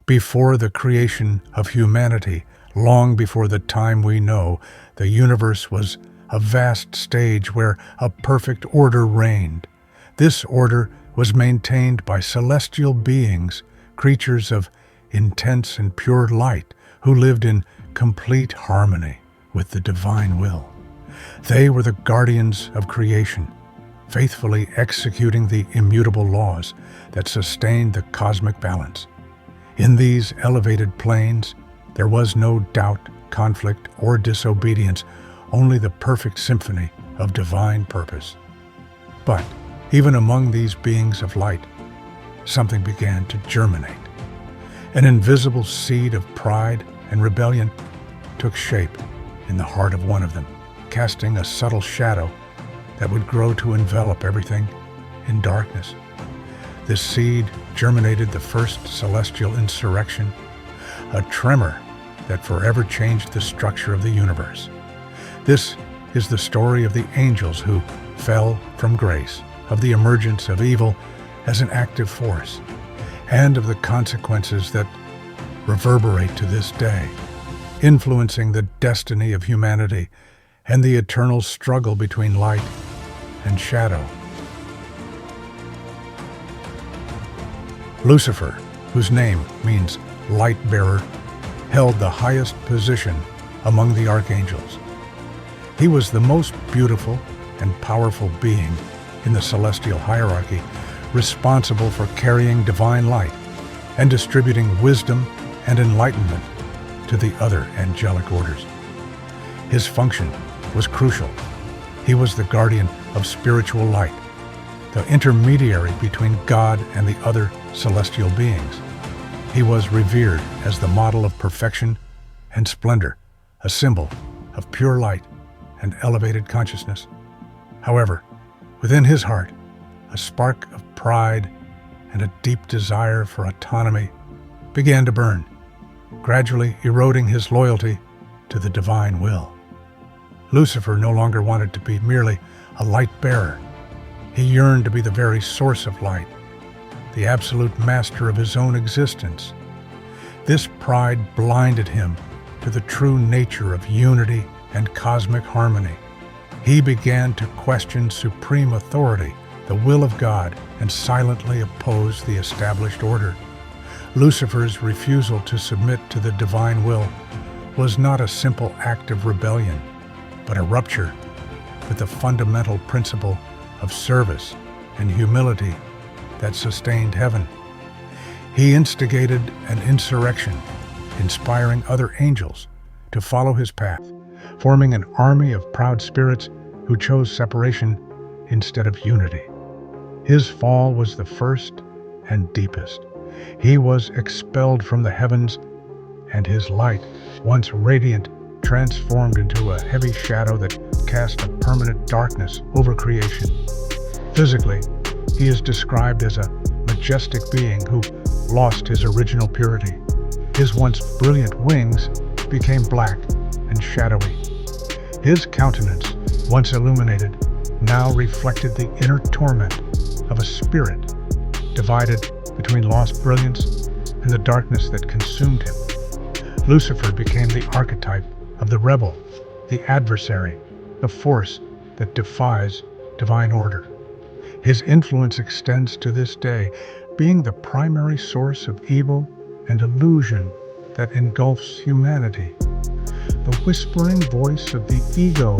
Before the creation of humanity, long before the time we know, the universe was a vast stage where a perfect order reigned. This order was maintained by celestial beings, creatures of intense and pure light, who lived in complete harmony with the divine will. They were the guardians of creation, faithfully executing the immutable laws that sustained the cosmic balance. In these elevated planes, there was no doubt, conflict, or disobedience, only the perfect symphony of divine purpose. But even among these beings of light, something began to germinate. An invisible seed of pride and rebellion took shape in the heart of one of them, casting a subtle shadow that would grow to envelop everything in darkness. This seed germinated the first celestial insurrection, a tremor that forever changed the structure of the universe. This is the story of the angels who fell from grace, of the emergence of evil as an active force, and of the consequences that reverberate to this day, influencing the destiny of humanity and the eternal struggle between light and shadow. Lucifer, whose name means light-bearer, held the highest position among the archangels. He was the most beautiful and powerful being in the celestial hierarchy, responsible for carrying divine light and distributing wisdom and enlightenment to the other angelic orders. His function was crucial. He was the guardian of spiritual light, the intermediary between God and the other celestial beings. He was revered as the model of perfection and splendor, a symbol of pure light and elevated consciousness. However, within his heart, a spark of pride and a deep desire for autonomy began to burn, gradually eroding his loyalty to the divine will. Lucifer no longer wanted to be merely a light bearer. He yearned to be the very source of light, the absolute master of his own existence. This pride blinded him to the true nature of unity and cosmic harmony. He began to question supreme authority, the will of God, and silently oppose the established order. Lucifer's refusal to submit to the divine will was not a simple act of rebellion, but a rupture with the fundamental principle of service and humility that sustained heaven. He instigated an insurrection, inspiring other angels to follow his path, forming an army of proud spirits who chose separation instead of unity. His fall was the first and deepest. He was expelled from the heavens, and his light, once radiant, transformed into a heavy shadow that cast a permanent darkness over creation. Physically, he is described as a majestic being who lost his original purity. His once brilliant wings became black and shadowy. His countenance, once illuminated, now reflected the inner torment of a spirit divided between lost brilliance and the darkness that consumed him. Lucifer became the archetype of the rebel, the adversary, the force that defies divine order. His influence extends to this day, being the primary source of evil and illusion that engulfs humanity. The whispering voice of the ego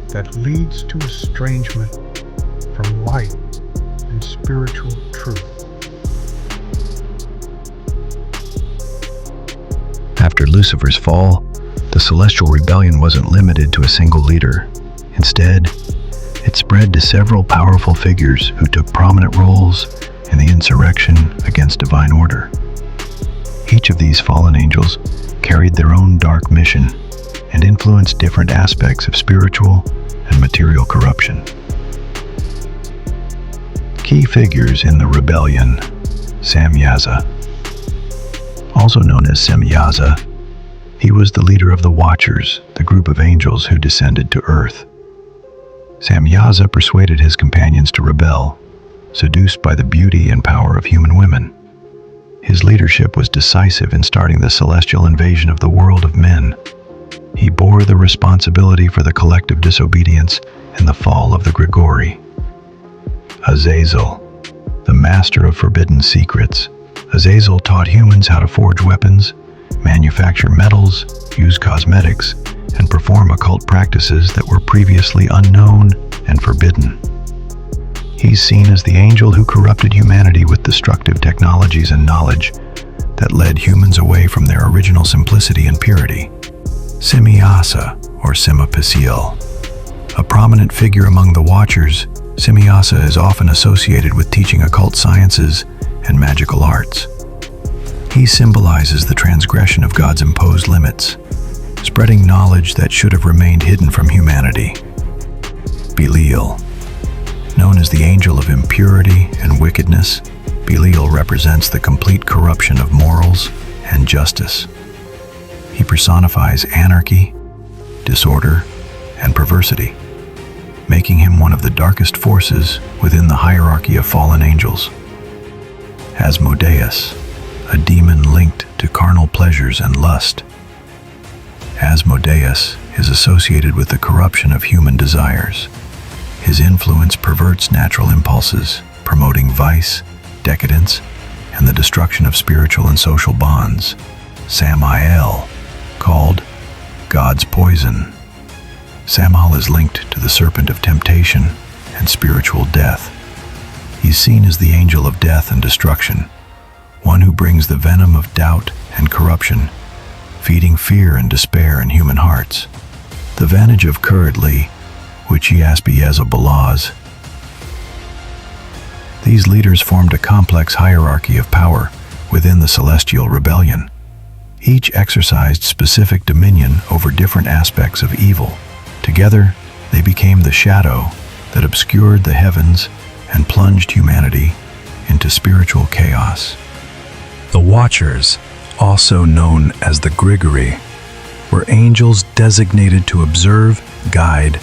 that leads to estrangement from light and spiritual truth. After Lucifer's fall, the celestial rebellion wasn't limited to a single leader. Instead, it spread to several powerful figures who took prominent roles in the insurrection against divine order. Each of these fallen angels carried their own dark mission and influenced different aspects of spiritual and material corruption. Key figures in the rebellion: Samyaza. Also known as Semyaza, he was the leader of the Watchers, the group of angels who descended to Earth. Samyaza persuaded his companions to rebel, seduced by the beauty and power of human women. His leadership was decisive in starting the celestial invasion of the world of men. He bore the responsibility for the collective disobedience and the fall of the Grigori. Azazel, the master of forbidden secrets. Azazel taught humans how to forge weapons, manufacture metals, use cosmetics, and perform occult practices that were previously unknown and forbidden. He's seen as the angel who corrupted humanity with destructive technologies and knowledge that led humans away from their original simplicity and purity. Simyasa, or Simapisiel. A prominent figure among the Watchers, Simyasa is often associated with teaching occult sciences and magical arts. He symbolizes the transgression of God's imposed limits, spreading knowledge that should have remained hidden from humanity. Belial. Known as the angel of impurity and wickedness, Belial represents the complete corruption of morals and justice. He personifies anarchy, disorder, and perversity, making him one of the darkest forces within the hierarchy of fallen angels. Asmodeus, a demon linked to carnal pleasures and lust. Asmodeus is associated with the corruption of human desires. His influence perverts natural impulses, promoting vice, decadence, and the destruction of spiritual and social bonds. Samael, called God's poison. Samael is linked to the serpent of temptation and spiritual death. He's seen as the angel of death and destruction, one who brings the venom of doubt and corruption, feeding fear and despair in human hearts. The vantage of Currently, which Balaz. These leaders formed a complex hierarchy of power within the celestial rebellion. Each exercised specific dominion over different aspects of evil. Together, they became the shadow that obscured the heavens and plunged humanity into spiritual chaos. The Watchers, also known as the Grigori, were angels designated to observe, guide,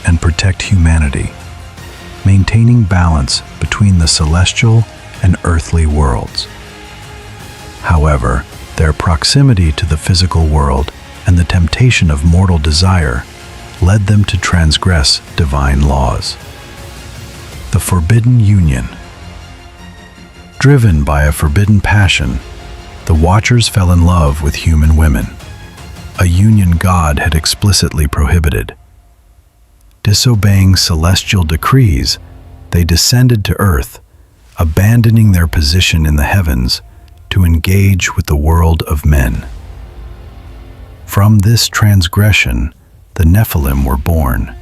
and protect humanity, maintaining balance between the celestial and earthly worlds. However, their proximity to the physical world and the temptation of mortal desire led them to transgress divine laws. The Forbidden Union. Driven by a forbidden passion, the Watchers fell in love with human women, a union God had explicitly prohibited. Disobeying celestial decrees, they descended to earth, abandoning their position in the heavens to engage with the world of men. From this transgression, the Nephilim were born,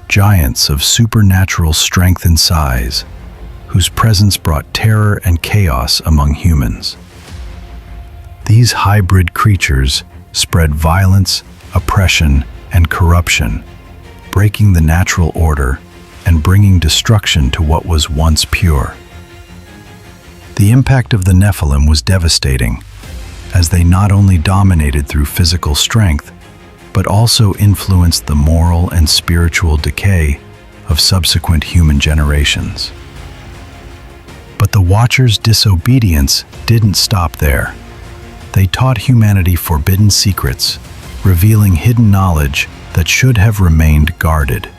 giants of supernatural strength and size, whose presence brought terror and chaos among humans. These hybrid creatures spread violence, oppression, and corruption, breaking the natural order and bringing destruction to what was once pure. The impact of the Nephilim was devastating, as they not only dominated through physical strength, but also influenced the moral and spiritual decay of subsequent human generations. But the Watchers' disobedience didn't stop there. They taught humanity forbidden secrets, revealing hidden knowledge that should have remained guarded.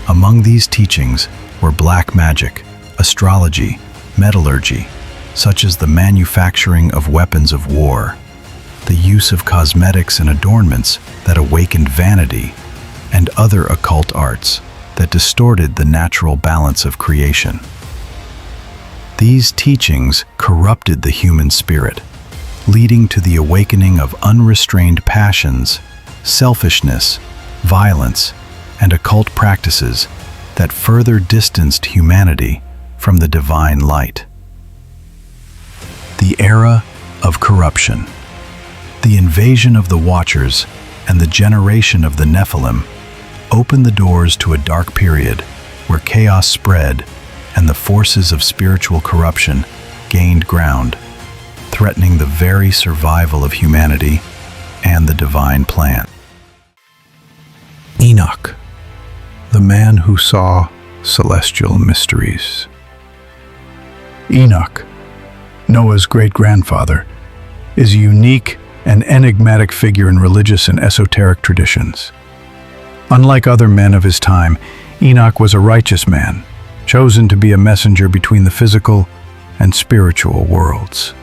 Among these teachings were black magic, astrology, metallurgy, such as the manufacturing of weapons of war, the use of cosmetics and adornments that awakened vanity, and other occult arts that distorted the natural balance of creation. These teachings corrupted the human spirit, leading to the awakening of unrestrained passions, selfishness, violence, and occult practices that further distanced humanity from the divine light. The era of corruption. The invasion of the Watchers and the generation of the Nephilim opened the doors to a dark period where chaos spread and the forces of spiritual corruption gained ground, threatening the very survival of humanity and the divine plan. Enoch, the man who saw celestial mysteries. Enoch, Noah's great-grandfather, is a unique and enigmatic figure in religious and esoteric traditions. Unlike other men of his time, Enoch was a righteous man, chosen to be a messenger between the physical and spiritual worlds.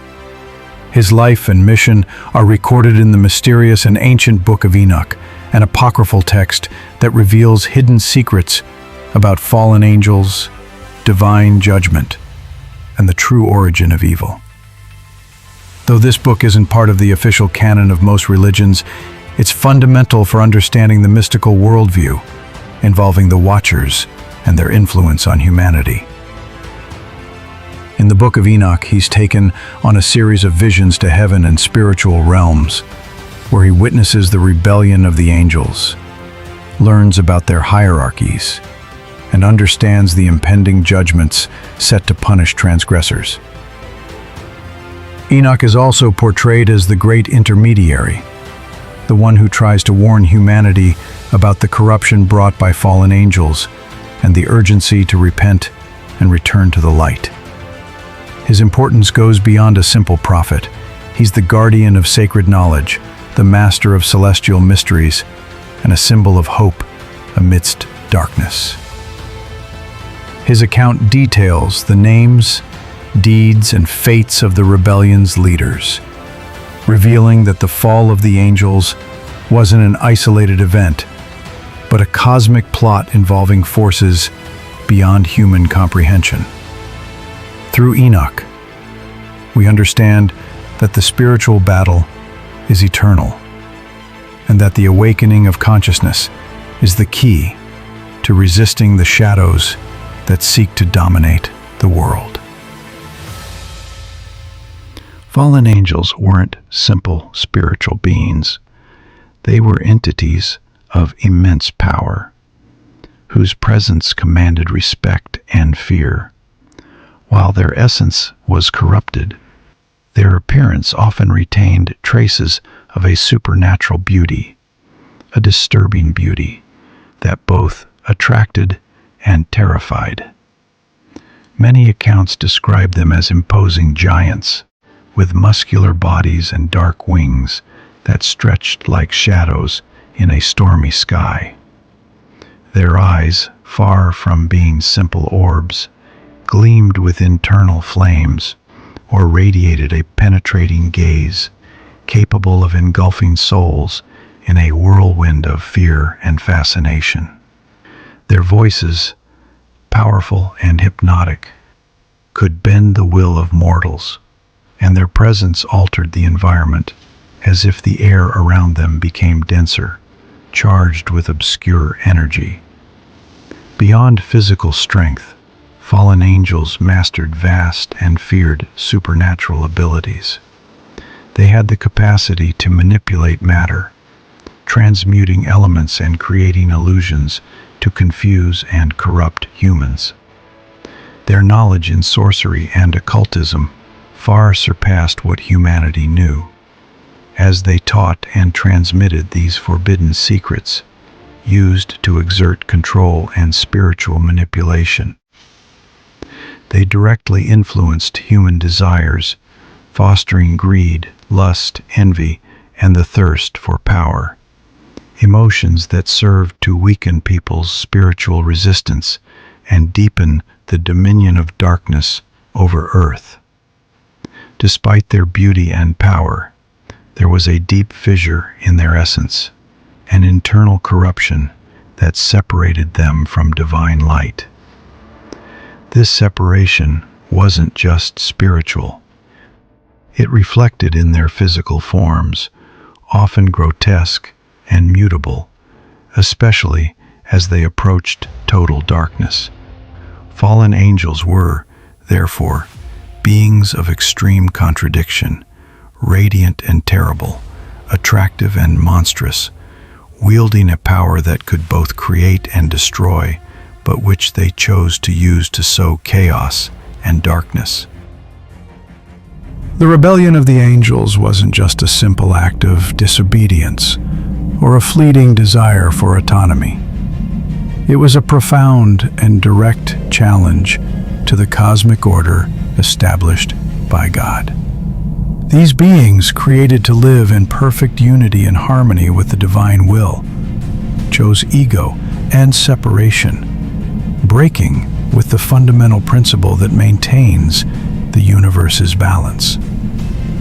His life and mission are recorded in the mysterious and ancient Book of Enoch, an apocryphal text that reveals hidden secrets about fallen angels, divine judgment, and the true origin of evil. Though this book isn't part of the official canon of most religions, it's fundamental for understanding the mystical worldview involving the Watchers and their influence on humanity. In the Book of Enoch, he's taken on a series of visions to heaven and spiritual realms, where he witnesses the rebellion of the angels, learns about their hierarchies, and understands the impending judgments set to punish transgressors. Enoch is also portrayed as the great intermediary, the one who tries to warn humanity about the corruption brought by fallen angels and the urgency to repent and return to the light. His importance goes beyond a simple prophet. He's the guardian of sacred knowledge, the master of celestial mysteries, and a symbol of hope amidst darkness. His account details the names, deeds, and fates of the rebellion's leaders, revealing that the fall of the angels wasn't an isolated event, but a cosmic plot involving forces beyond human comprehension. Through Enoch, we understand that the spiritual battle is eternal, and that the awakening of consciousness is the key to resisting the shadows that seek to dominate the world. Fallen angels weren't simple spiritual beings. They were entities of immense power, whose presence commanded respect and fear. While their essence was corrupted, their appearance often retained traces of a supernatural beauty, a disturbing beauty that both attracted and terrified. Many accounts describe them as imposing giants, with muscular bodies and dark wings that stretched like shadows in a stormy sky. Their eyes, far from being simple orbs, gleamed with internal flames or radiated a penetrating gaze capable of engulfing souls in a whirlwind of fear and fascination. Their voices, powerful and hypnotic, could bend the will of mortals, and their presence altered the environment as if the air around them became denser, charged with obscure energy. Beyond physical strength, fallen angels mastered vast and feared supernatural abilities. They had the capacity to manipulate matter, transmuting elements and creating illusions to confuse and corrupt humans. Their knowledge in sorcery and occultism far surpassed what humanity knew. As they taught and transmitted these forbidden secrets, used to exert control and spiritual manipulation, they directly influenced human desires, fostering greed, lust, envy, and the thirst for power, emotions that served to weaken people's spiritual resistance and deepen the dominion of darkness over earth. Despite their beauty and power, there was a deep fissure in their essence, an internal corruption that separated them from divine light. This separation wasn't just spiritual. It reflected in their physical forms, often grotesque and mutable, especially as they approached total darkness. Fallen angels were, therefore, beings of extreme contradiction, radiant and terrible, attractive and monstrous, wielding a power that could both create and destroy, but which they chose to use to sow chaos and darkness. The rebellion of the angels wasn't just a simple act of disobedience or a fleeting desire for autonomy. It was a profound and direct challenge to the cosmic order established by God. These beings, created to live in perfect unity and harmony with the divine will, chose ego and separation, breaking with the fundamental principle that maintains the universe's balance.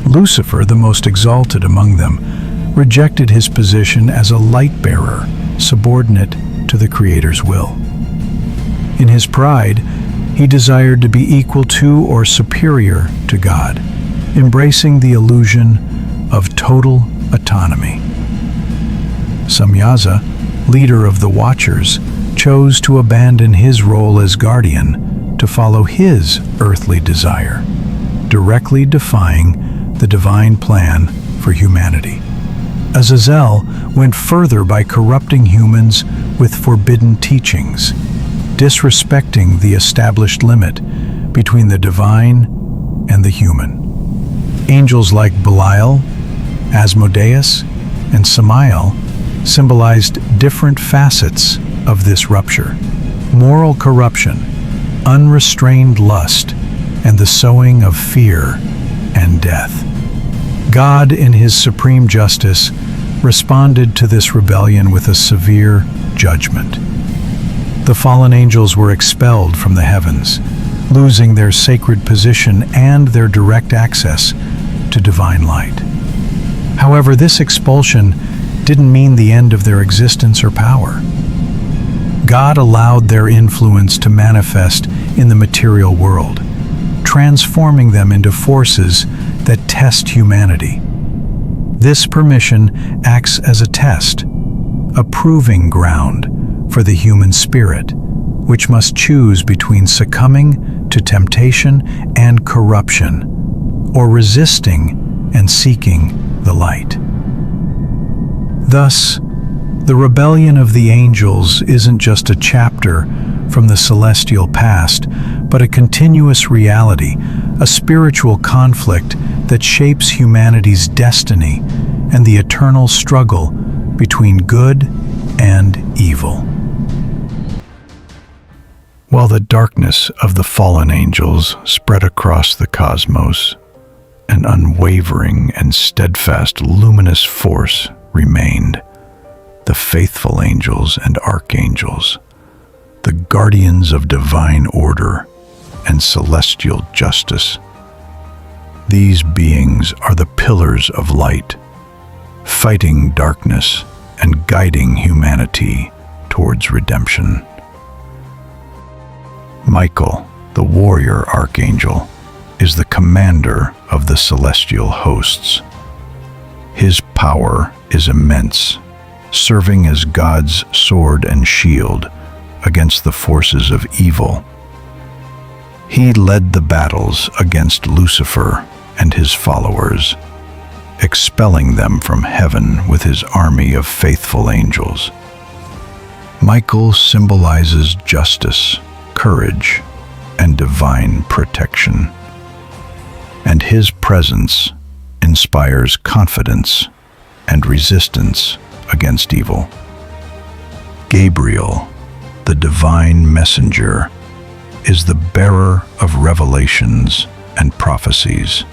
Lucifer, the most exalted among them, rejected his position as a light-bearer, subordinate to the Creator's will. In his pride, he desired to be equal to or superior to God, embracing the illusion of total autonomy. Samyaza, leader of the Watchers, chose to abandon his role as guardian to follow his earthly desire, directly defying the divine plan for humanity. Azazel went further by corrupting humans with forbidden teachings, disrespecting the established limit between the divine and the human. Angels like Belial, Asmodeus, and Samael symbolized different facets of this rupture: moral corruption, unrestrained lust, and the sowing of fear and death. God, in his supreme justice, responded to this rebellion with a severe judgment. The fallen angels were expelled from the heavens, losing their sacred position and their direct access to divine light. However, this expulsion didn't mean the end of their existence or power. God allowed their influence to manifest in the material world, transforming them into forces that test humanity. This permission acts as a test, a proving ground for the human spirit, which must choose between succumbing to temptation and corruption, or resisting and seeking the light. Thus, the rebellion of the angels isn't just a chapter from the celestial past, but a continuous reality, a spiritual conflict that shapes humanity's destiny and the eternal struggle between good and evil. While the darkness of the fallen angels spread across the cosmos, an unwavering and steadfast luminous force remained: the faithful angels and archangels, the guardians of divine order and celestial justice. These beings are the pillars of light, fighting darkness and guiding humanity towards redemption. Michael, the warrior archangel, is the commander of the celestial hosts. His power is immense, serving as God's sword and shield against the forces of evil. He led the battles against Lucifer and his followers, expelling them from heaven with his army of faithful angels. Michael symbolizes justice, courage, and divine protection, and his presence inspires confidence and resistance against evil. Gabriel, the divine messenger, is the bearer of revelations and prophecies.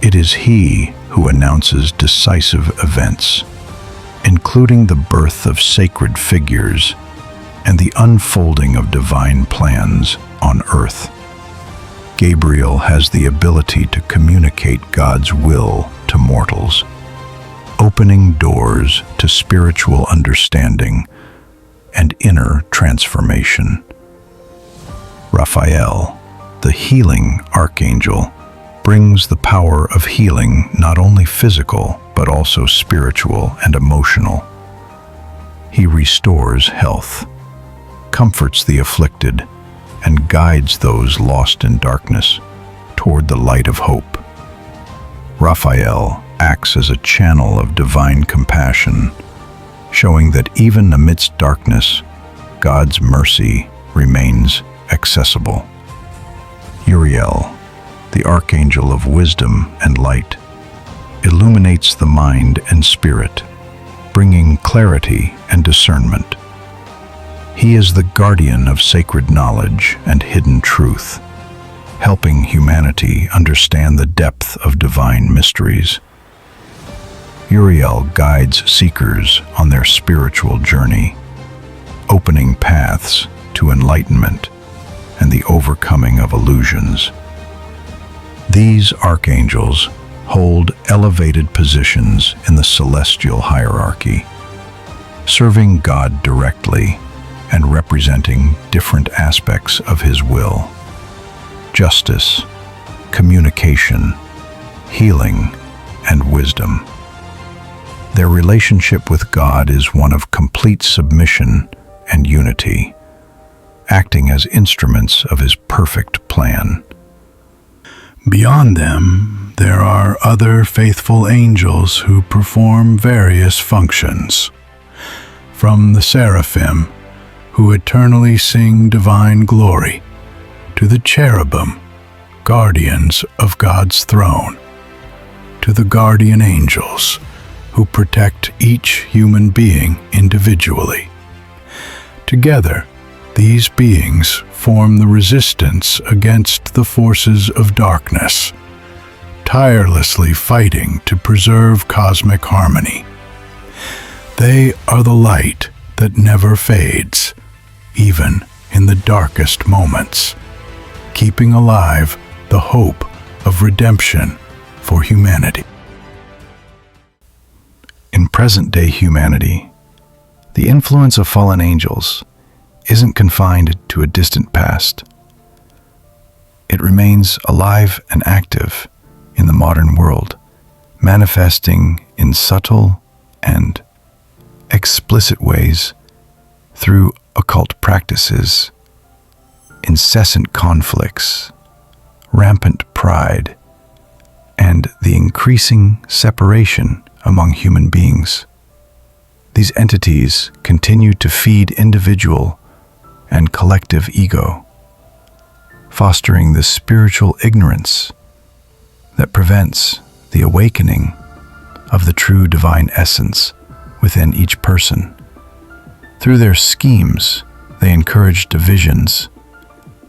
It is he who announces decisive events, including the birth of sacred figures and the unfolding of divine plans on earth. Gabriel has the ability to communicate God's will to mortals, opening doors to spiritual understanding and inner transformation. Raphael, the healing archangel, brings the power of healing, not only physical but also spiritual and emotional. He restores health, comforts the afflicted, and guides those lost in darkness toward the light of hope. Raphael acts as a channel of divine compassion, showing that even amidst darkness, God's mercy remains accessible. Uriel, the archangel of wisdom and light, illuminates the mind and spirit, bringing clarity and discernment. He is the guardian of sacred knowledge and hidden truth, helping humanity understand the depth of divine mysteries. Uriel guides seekers on their spiritual journey, opening paths to enlightenment and the overcoming of illusions. These archangels hold elevated positions in the celestial hierarchy, serving God directly and representing different aspects of His will: justice, communication, healing, and wisdom. Their relationship with God is one of complete submission and unity, acting as instruments of His perfect plan. Beyond them, there are other faithful angels who perform various functions. From the seraphim, who eternally sing divine glory, to the cherubim, guardians of God's throne, to the guardian angels, who protect each human being individually. Together, these beings form the resistance against the forces of darkness, tirelessly fighting to preserve cosmic harmony. They are the light that never fades, even in the darkest moments, keeping alive the hope of redemption for humanity. In present-day humanity, the influence of fallen angels isn't confined to a distant past. It remains alive and active in the modern world, manifesting in subtle and explicit ways through occult practices, incessant conflicts, rampant pride, and the increasing separation among human beings. These entities continue to feed individual and collective ego, fostering the spiritual ignorance that prevents the awakening of the true divine essence within each person. Through their schemes, they encourage divisions,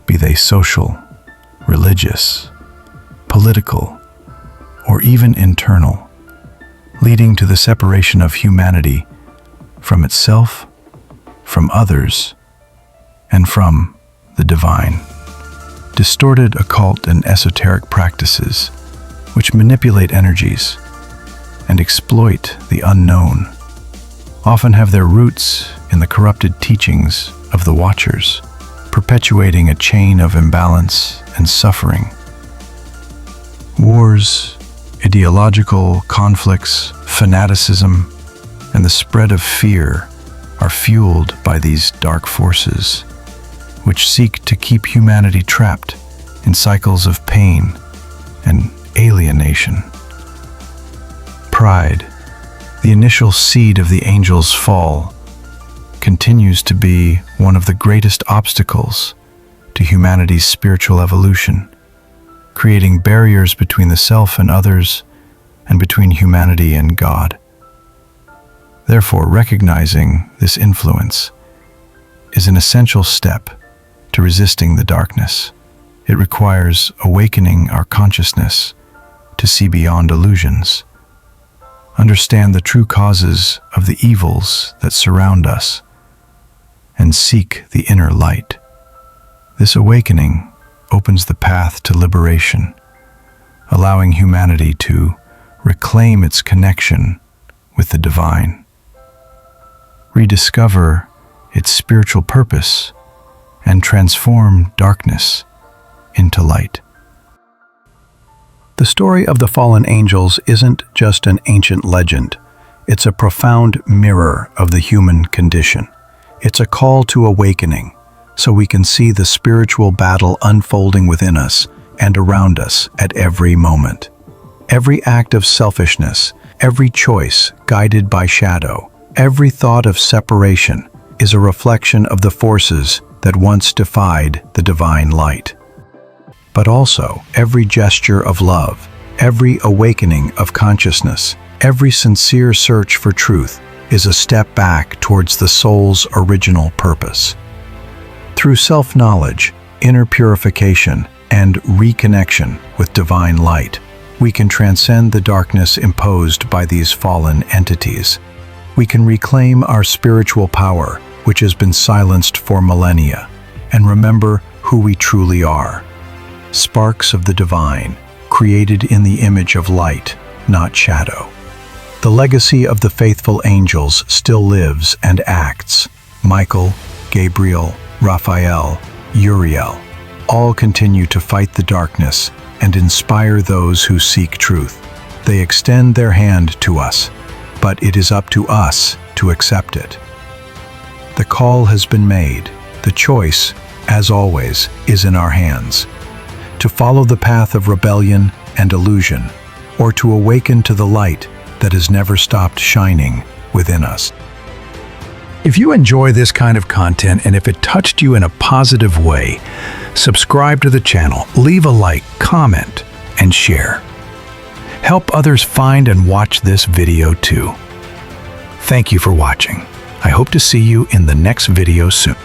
be they social, religious, political, or even internal, leading to the separation of humanity from itself, from others, and from the divine. Distorted occult and esoteric practices, which manipulate energies and exploit the unknown, often have their roots in the corrupted teachings of the Watchers, perpetuating a chain of imbalance and suffering. Wars, ideological conflicts, fanaticism, and the spread of fear are fueled by these dark forces, which seek to keep humanity trapped in cycles of pain and alienation. Pride, the initial seed of the angel's fall, continues to be one of the greatest obstacles to humanity's spiritual evolution, creating barriers between the self and others and between humanity and God. Therefore, recognizing this influence is an essential step to resisting the darkness. It requires awakening our consciousness to see beyond illusions, understand the true causes of the evils that surround us, and seek the inner light. This awakening opens the path to liberation, allowing humanity to reclaim its connection with the divine, rediscover its spiritual purpose, and transform darkness into light. The story of the fallen angels isn't just an ancient legend. It's a profound mirror of the human condition. It's a call to awakening, so we can see the spiritual battle unfolding within us and around us at every moment. Every act of selfishness, every choice guided by shadow, every thought of separation is a reflection of the forces that once defied the divine light. But also, every gesture of love, every awakening of consciousness, every sincere search for truth is a step back towards the soul's original purpose. Through self-knowledge, inner purification, and reconnection with divine light, we can transcend the darkness imposed by these fallen entities. We can reclaim our spiritual power, which has been silenced for millennia, and remember who we truly are. Sparks of the divine, created in the image of light, not shadow. The legacy of the faithful angels still lives and acts. Michael, Gabriel, Raphael, Uriel, all continue to fight the darkness and inspire those who seek truth. They extend their hand to us, but it is up to us to accept it. The call has been made. The choice, as always, is in our hands. To follow the path of rebellion and illusion, or to awaken to the light that has never stopped shining within us. If you enjoy this kind of content and if it touched you in a positive way, subscribe to the channel, leave a like, comment, and share. Help others find and watch this video too. Thank you for watching. I hope to see you in the next video soon.